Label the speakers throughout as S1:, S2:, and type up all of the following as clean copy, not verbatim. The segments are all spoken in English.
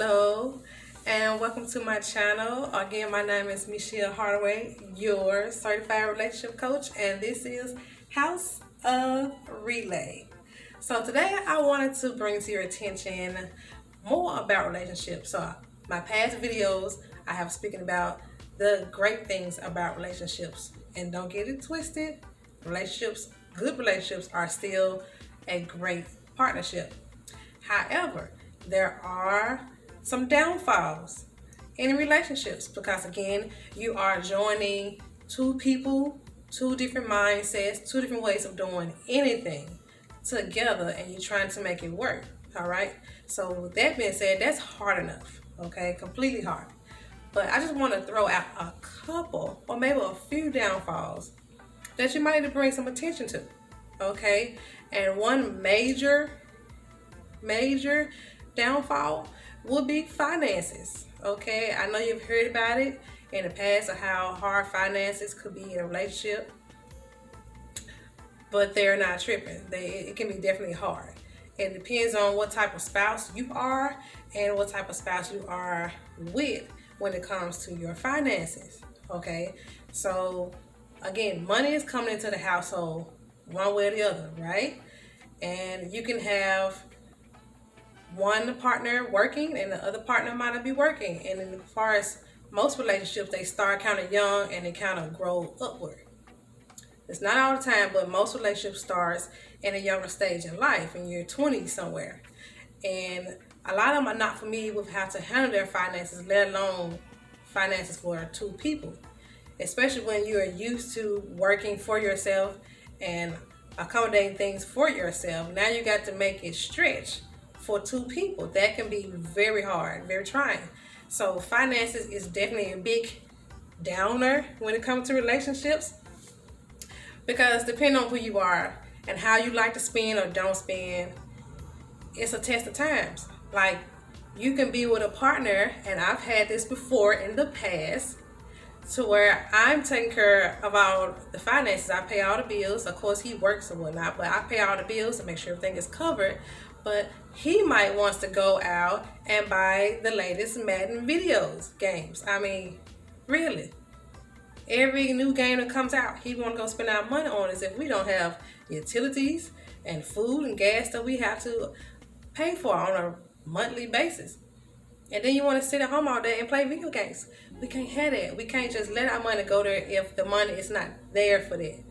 S1: Hello and welcome to my channel. Again, my name is Michelle Hardaway, your certified relationship coach, and this is House of Relay. So today I wanted to bring to your attention more about relationships. So my past videos I have speaking about the great things about relationships, and don't get it twisted. Good relationships are still a great partnership. However, there are some downfalls in relationships because, again, you are joining two people, two different mindsets, two different ways of doing anything together, and you're trying to make it work. All right. So, with that being said, that's hard enough. Okay, completely hard. But I just want to throw out a couple or maybe a few downfalls that you might need to bring some attention to. Okay, and one major downfall will be finances. Okay, I know you've heard about it in the past of how hard finances could be in a relationship, but they're not tripping. It can be definitely hard. It depends on what type of spouse you are and what type of spouse you are with when it comes to your finances. Okay, so again, money is coming into the household one way or the other, right? And you can have one partner working and the other partner might not be working. And as far as most relationships, they start kind of young and they kind of grow upward. It's not all the time, but most relationships starts in a younger stage in life, in your 20s somewhere. And a lot of them are not familiar with how to handle their finances, let alone finances for two people. Especially when you are used to working for yourself and accommodating things for yourself. Now you got to make it stretch for two people. That can be very hard, very trying. So finances is definitely a big downer when it comes to relationships, because depending on who you are and how you like to spend or don't spend, it's a test of times. Like, you can be with a partner, and I've had this before in the past, to where I'm taking care of all the finances. I pay all the bills. Of course, he works and whatnot, but I pay all the bills to make sure everything is covered. But he might wants to go out and buy the latest Madden games. I mean, really. Every new game that comes out, he want to go spend our money on, as if we don't have utilities and food and gas that we have to pay for on a monthly basis. And then you want to sit at home all day and play video games. We can't have that. We can't just let our money go there if the money is not there for that.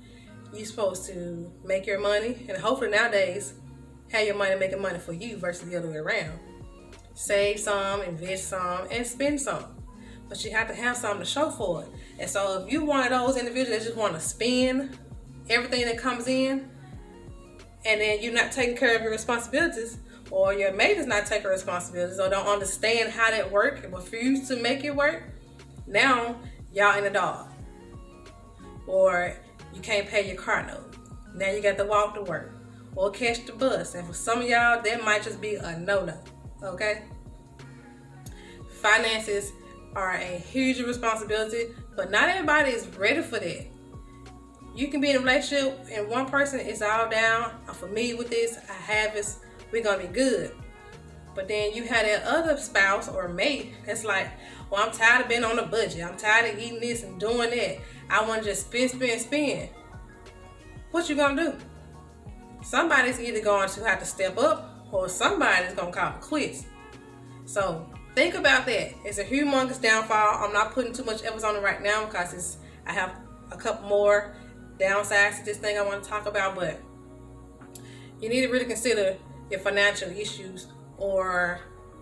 S1: You're supposed to make your money, and hopefully nowadays have your money making money for you versus the other way around. Save some, invest some, and spend some. But you have to have something to show for it. And so if you're one of those individuals that just want to spend everything that comes in, and then you're not taking care of your responsibilities, or your mate is not taking responsibilities, or don't understand how that works and refuse to make it work, now y'all in the dog. Or you can't pay your car note. Now you got to walk to work or catch the bus. And for some of y'all, that might just be a no-no. Okay? Finances are a huge responsibility, but not everybody is ready for that. You can be in a relationship and one person is all down. I'm familiar with this. I have this. We're going to be good. But then you have that other spouse or mate that's like, well, I'm tired of being on a budget. I'm tired of eating this and doing that. I want to just spend. What you going to do? Somebody's either going to have to step up, or somebody's going to call it quits. So think about that. It's a humongous downfall. I'm not putting too much emphasis on it right now because I have a couple more downsides to this thing I want to talk about. But you need to really consider your financial issues, or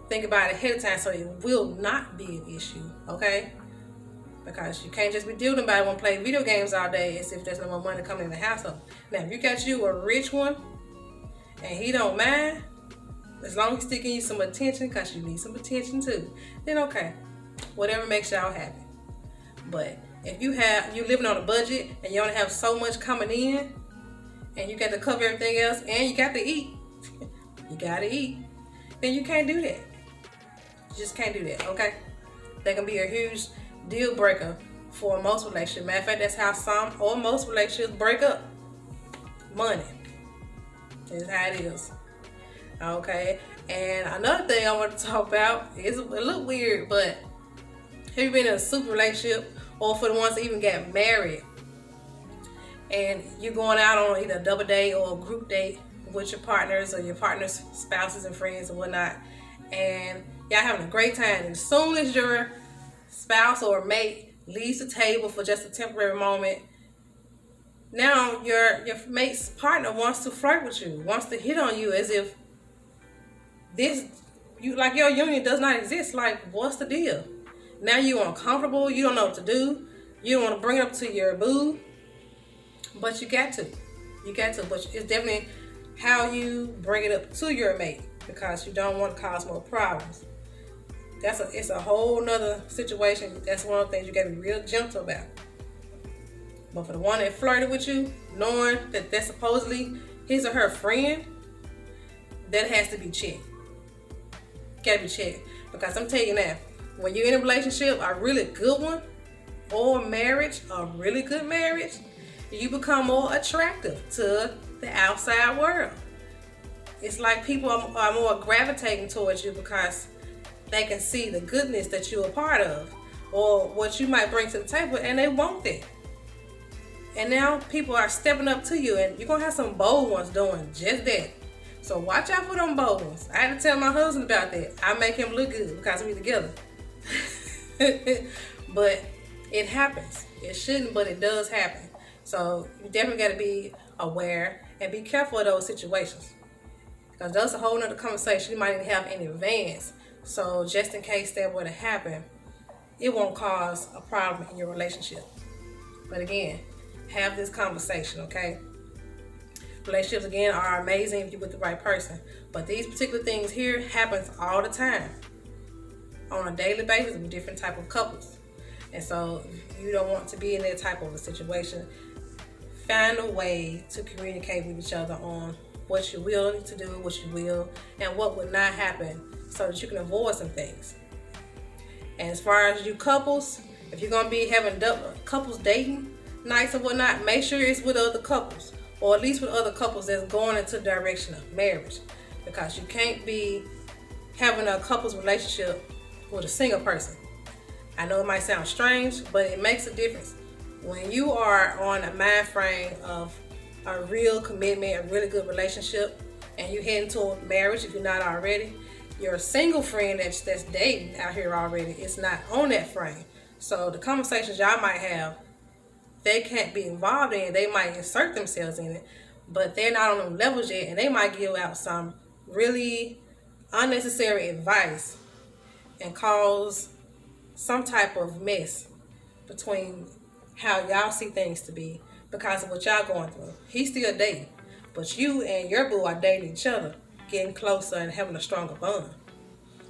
S1: think about it ahead of time so it will not be an issue, okay? Because you can't just be dealing with anybody want to play video games all day as if there's no more money coming in the household. Now, if you got you a rich one and he don't mind, as long as he's still giving you some attention, because you need some attention too, then okay, whatever makes y'all happy. But if you living on a budget and you only have so much coming in, and you got to cover everything else, and you got to eat, then you can't do that. You just can't do that, okay? That can be a huge deal breaker for most relationships. Matter of fact, that's how some or most relationships break up. Money is how it is. Okay, And another thing I want to talk about is a little weird, but have you been in a super relationship, or for the ones that even got married, and you're going out on either a double date or a group date with your partners or your partner's spouses and friends and whatnot, and y'all having a great time, and as soon as your spouse or mate leaves the table for just a temporary moment, now your mate's partner wants to flirt with you, wants to hit on you as if like your union does not exist. Like, what's the deal? Now you're uncomfortable, you don't know what to do, you don't want to bring it up to your boo, but you got to, but it's definitely how you bring it up to your mate, because you don't want to cause more problems. It's a whole nother situation. That's one of the things you got to be real gentle about. But for the one that flirted with you, knowing that that's supposedly his or her friend, that has to be checked. Gotta be checked. Because I'm telling you now, when you're in a relationship, a really good one, or marriage, a really good marriage, you become more attractive to the outside world. It's like people are more gravitating towards you because they can see the goodness that you're a part of, or what you might bring to the table, and they want it. And now people are stepping up to you, and you're going to have some bold ones doing just that. So watch out for them bold ones. I had to tell my husband about that. I make him look good because we together. But it happens. It shouldn't, but it does happen. So you definitely got to be aware and be careful of those situations, because that's a whole nother conversation you might even have in advance. So just in case that were to happen, it won't cause a problem in your relationship. But again, have this conversation, okay? Relationships, again, are amazing if you're with the right person. But these particular things here happens all the time, on a daily basis with different type of couples. And so you don't want to be in that type of a situation. Find a way to communicate with each other on what you're willing to do, what you will, and what would not happen, so that you can avoid some things. And as far as you couples, if you're going to be having couples dating nights or whatnot, make sure it's with other couples, or at least with other couples that's going into the direction of marriage, because you can't be having a couples relationship with a single person. I know it might sound strange, but it makes a difference. When you are on a mind frame of a real commitment, a really good relationship, and you heading toward marriage, if you're not already, your single friend that's dating out here already is not on that frame. So the conversations y'all might have, they can't be involved in. They might insert themselves in it, but they're not on them levels yet, and they might give out some really unnecessary advice and cause some type of mess between how y'all see things to be because of what y'all going through. He's still dating, but you and your boo are dating each other, getting closer and having a stronger bond.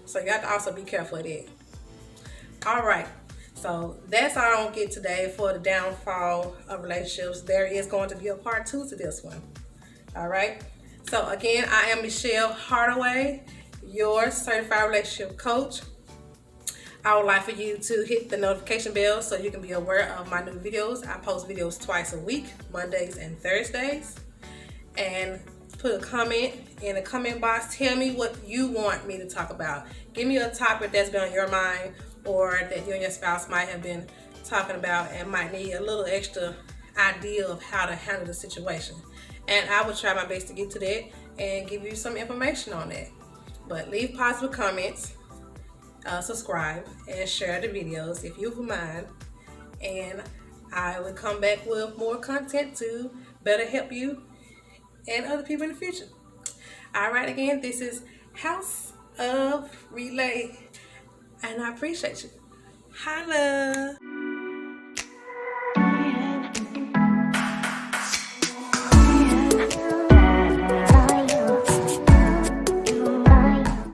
S1: So you have to also be careful of that. All right, so that's all I don't get today for the downfall of relationships. There is going to be a part 2 to this one. All right, so again, I am Michelle Hardaway, your certified relationship coach. I would like for you to hit the notification bell so you can be aware of my new videos. I post videos twice a week, Mondays and Thursdays. And put a comment in the comment box. Tell me what you want me to talk about. Give me a topic that's been on your mind, or that you and your spouse might have been talking about and might need a little extra idea of how to handle the situation. And I will try my best to get to that and give you some information on that. But leave positive comments. Subscribe and share the videos if you would mind, and I will come back with more content to better help you and other people in the future. All right, again, this is House of Relay, and I appreciate you. Holla.